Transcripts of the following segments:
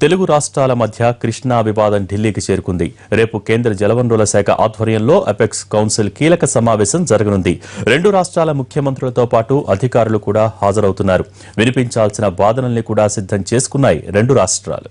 తెలుగు రాష్ట్రాల మధ్య కృష్ణా వివాదం ఢిల్లీకి చేరుకుంది. రేపు కేంద్ర జలవనరుల శాఖ ఆధ్వర్యంలో అపెక్స్ కౌన్సిల్ కీలక సమావేశం జరగనుంది. రెండు రాష్ట్రాల ముఖ్యమంత్రులతో పాటు అధికారులు కూడా హాజరవుతున్నారు. వినిపించాల్సిన వాదనల్ని కూడా సిద్ధం చేసుకున్నాయి రెండు రాష్ట్రాలు.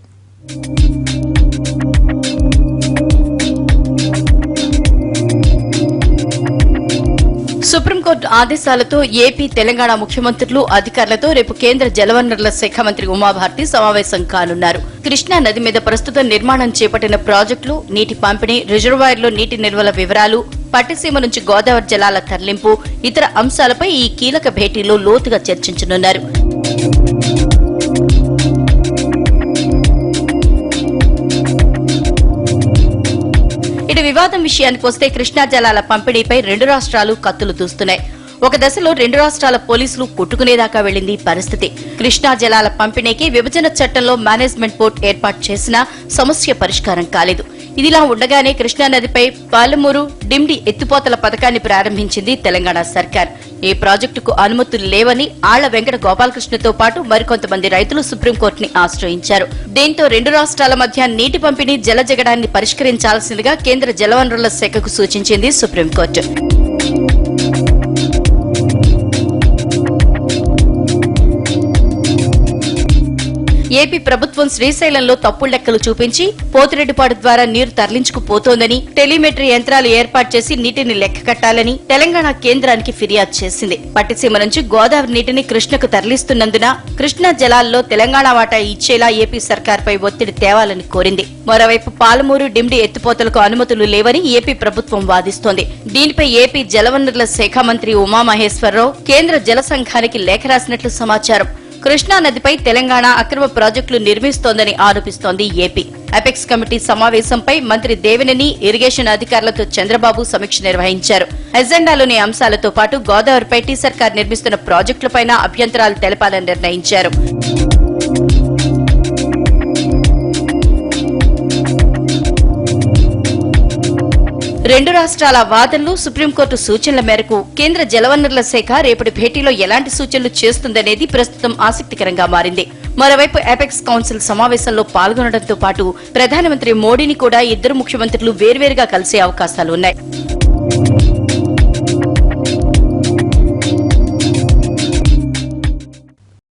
సుప్రీంకోర్టు ఆదేశాలతో ఏపీ, తెలంగాణ ముఖ్యమంత్రులు, అధికారులతో రేపు కేంద్ర జలవనరుల శాఖ మంత్రి ఉమాభారతి సమావేశం కానున్నారు. కృష్ణా నది మీద ప్రస్తుతం నిర్మాణం చేపట్టిన ప్రాజెక్టులు, నీటి పంపిణీ, రిజర్వాయర్లో నీటి నిల్వల వివరాలు, పట్టిసీమ నుంచి గోదావరి జలాల తరలింపు, ఇతర అంశాలపై ఈ కీలక భేటీలో లోతుగా చర్చించనున్నారు. ఇటు వివాదం విషయానికి వస్తే కృష్ణా జలాల పంపిణీపై రెండు రాష్ట్రాలు కత్తులు దూస్తున్నాయి. ఒక దశలో రెండు రాష్ట్రాల పోలీసులు కొట్టుకునేదాకా వెళ్లింది పరిస్థితి. కృష్ణా జలాల పంపిణీకి విభజన చట్టంలో మేనేజ్మెంట్ బోర్డు ఏర్పాటు చేసినా సమస్య పరిష్కారం కాలేదు. ఇదిలా ఉండగానే కృష్ణా నదిపై పాలమూరు డిమ్డి ఎత్తిపోతల పథకాన్ని ప్రారంభించింది తెలంగాణ సర్కార్. ఈ ప్రాజెక్టుకు అనుమతులు లేవని ఆళ్ల వెంకట గోపాలకృష్ణతో పాటు మరికొంతమంది రైతులు సుప్రీంకోర్టుని ఆశ్రయించారు. దీంతో రెండు రాష్ట్రాల మధ్య నీటి పంపిణీ జలజగడాన్ని పరిష్కరించాల్సిందిగా కేంద్ర జలవనరుల శాఖకు సూచించింది సుప్రీంకోర్టు. ఏపీ ప్రభుత్వం శ్రీశైలంలో తప్పుడు లెక్కలు చూపించి పోతిరెడ్డిపాడు ద్వారా నీరు తరలించుకుపోతోందని, టెలిమెట్రీ యంత్రాలు ఏర్పాటు చేసి నీటిని లెక్క కట్టాలని తెలంగాణ కేంద్రానికి ఫిర్యాదు చేసింది. పట్టిసీమ నుంచి గోదావరి నీటిని కృష్ణకు తరలిస్తున్నందున కృష్ణా జలాల్లో తెలంగాణ వాటా ఇచ్చేలా ఏపీ సర్కార్పై ఒత్తిడి తేవాలని కోరింది. మరోవైపు పాలమూరు డిమ్డి ఎత్తిపోతలకు అనుమతులు లేవని ఏపీ ప్రభుత్వం వాదిస్తోంది. దీనిపై ఏపీ జలవనరుల శాఖ మంత్రి ఉమామహేశ్వరరావు కేంద్ర జల సంఘానికి లేఖ రాసినట్లు సమాచారం. కృష్ణా నదిపై తెలంగాణ అక్రమ ప్రాజెక్టులు నిర్మిస్తోందని ఆరోపిస్తోంది ఏపీ. అపెక్స్ కమిటీ సమావేశంపై మంత్రి దేవినేని, ఇరిగేషన్ అధికారులతో చంద్రబాబు సమీక్ష నిర్వహించారు. ఎజెండాలోని అంశాలతో పాటు గోదావరిపై టీ సర్కార్ నిర్మిస్తున్న ప్రాజెక్టులపై అభ్యంతరాలు తెలపాలని నిర్ణయించారు. రెండు రాష్ట్రాల వాదనలు, సుప్రీంకోర్టు సూచనల మేరకు కేంద్ర జలవనరుల శాఖ రేపటి భేటీలో ఎలాంటి సూచనలు చేస్తుందనేది ప్రస్తుతం ఆసక్తికరంగా మారింది. మరోవైపు అపెక్స్ కౌన్సిల్ సమావేశంలో పాల్గొనడంతో పాటు ప్రధానమంత్రి మోడీని కూడా ఇద్దరు ముఖ్యమంత్రులు వేర్వేరుగా కలిసే అవకాశాలున్నాయి.